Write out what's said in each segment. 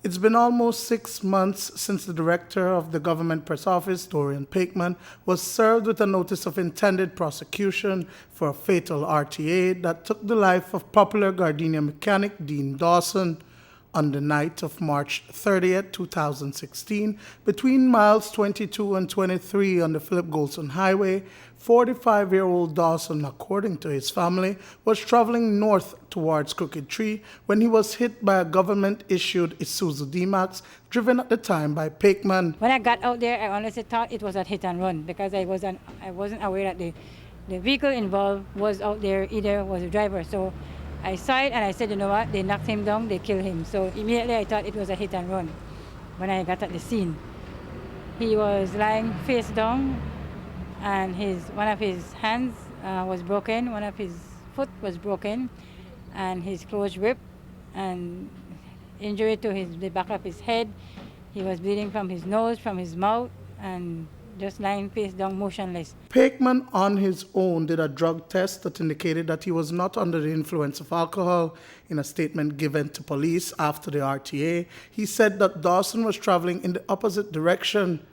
It's been almost 6 months since the director of the government press office, Dorian Pakeman, was served with a notice of intended prosecution for a fatal RTA that took the life of popular Gardenia mechanic Dean Dawson on the night of March 30th, 2016, between miles 22 and 23 on the Philip Golson Highway. 45-year-old Dawson, according to his family, was traveling north towards Crooked Tree when he was hit by a government-issued Isuzu D-Max, driven at the time by Pakeman. When I got out there, I honestly thought it was a hit and run because I wasn't aware that the vehicle involved was out there, either was a driver. So I saw it and I said, you know what, they knocked him down, they killed him. So immediately I thought it was a hit and run when I got at the scene. He was lying face down and one of his hands was broken, one of his foot was broken, and his clothes ripped, and injury to the back of his head. He was bleeding from his nose, from his mouth, and just lying face down, motionless. Pakeman on his own did a drug test that indicated that he was not under the influence of alcohol. In a statement given to police after the RTA, he said that Dawson was traveling in the opposite direction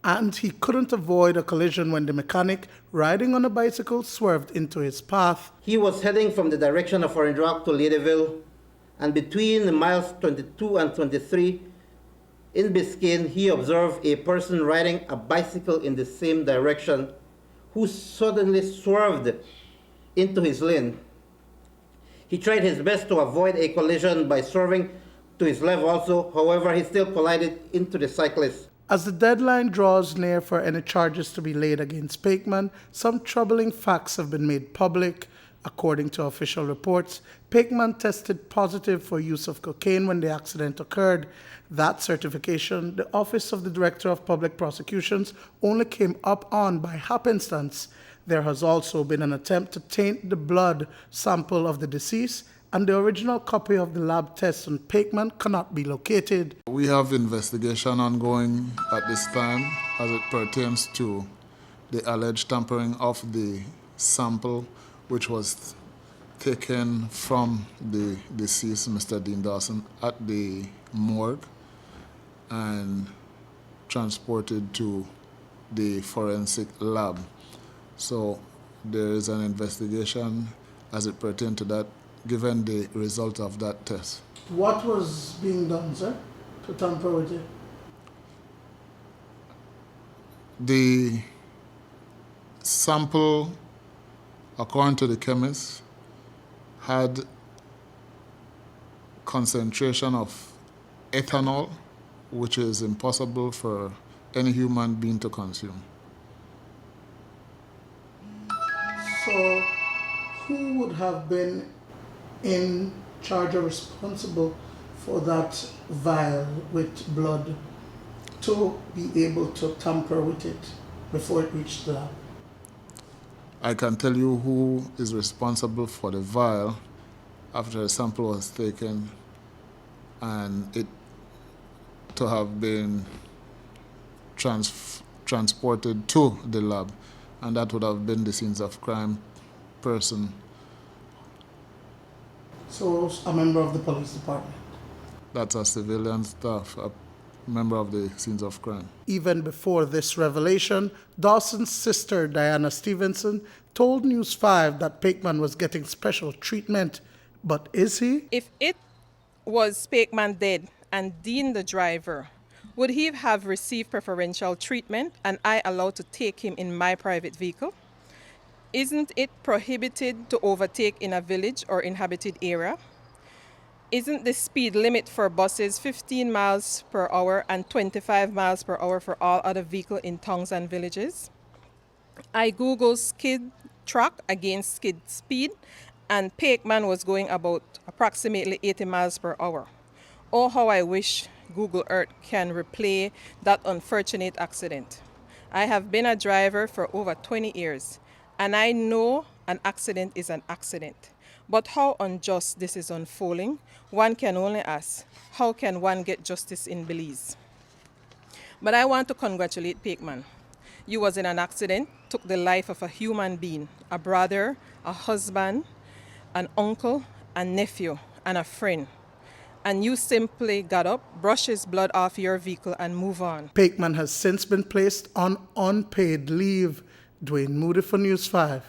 and he couldn't avoid a collision when the mechanic, riding on a bicycle, swerved into his path. He was heading from the direction of Orange Rock to Ladyville, and between the miles 22 and 23, in Biscayne, he observed a person riding a bicycle in the same direction who suddenly swerved into his lane. He tried his best to avoid a collision by swerving to his left also. However, he still collided into the cyclist. As the deadline draws near for any charges to be laid against Pakeman, some troubling facts have been made public. According to official reports, Pakeman tested positive for use of cocaine when the accident occurred. That certification, the Office of the Director of Public Prosecutions, only came up on by happenstance. There has also been an attempt to taint the blood sample of the deceased, and the original copy of the lab test on Pakeman cannot be located. We have investigation ongoing at this time as it pertains to the alleged tampering of the sample which was taken from the deceased, Mr. Dean Dawson, at the morgue and transported to the forensic lab. So there is an investigation as it pertains to that, given the result of that test. What was being done, sir, to tamper with it? The sample, according to the chemist, had concentration of ethanol, which is impossible for any human being to consume. So, who would have been in charge or responsible for that vial with blood to be able to tamper with it before it reached the lab? I can tell you who is responsible for the vial after the sample was taken and it to have been transported to the lab, and that would have been the scenes of crime person. So, a member of the police department? That's a civilian staff, a member of the scenes of crime. Even before this revelation, Dawson's sister, Diana Stevenson, told News 5 that Pakeman was getting special treatment. But is he? If it was Pakeman dead and Dean the driver, would he have received preferential treatment and I allowed to take him in my private vehicle? Isn't it prohibited to overtake in a village or inhabited area? Isn't the speed limit for buses 15 miles per hour and 25 miles per hour for all other vehicles in towns and villages? I Googled skid track against skid speed, and Pakeman was going about approximately 80 miles per hour. Oh, how I wish Google Earth can replay that unfortunate accident. I have been a driver for over 20 years, and I know an accident is an accident. But how unjust this is unfolding, one can only ask, how can one get justice in Belize? But I want to congratulate Pakeman. You was in an accident, took the life of a human being, a brother, a husband, an uncle, a nephew, and a friend. and you simply got up, brush his blood off your vehicle, and move on. Pakeman has since been placed on unpaid leave. Duane, Moody for News 5.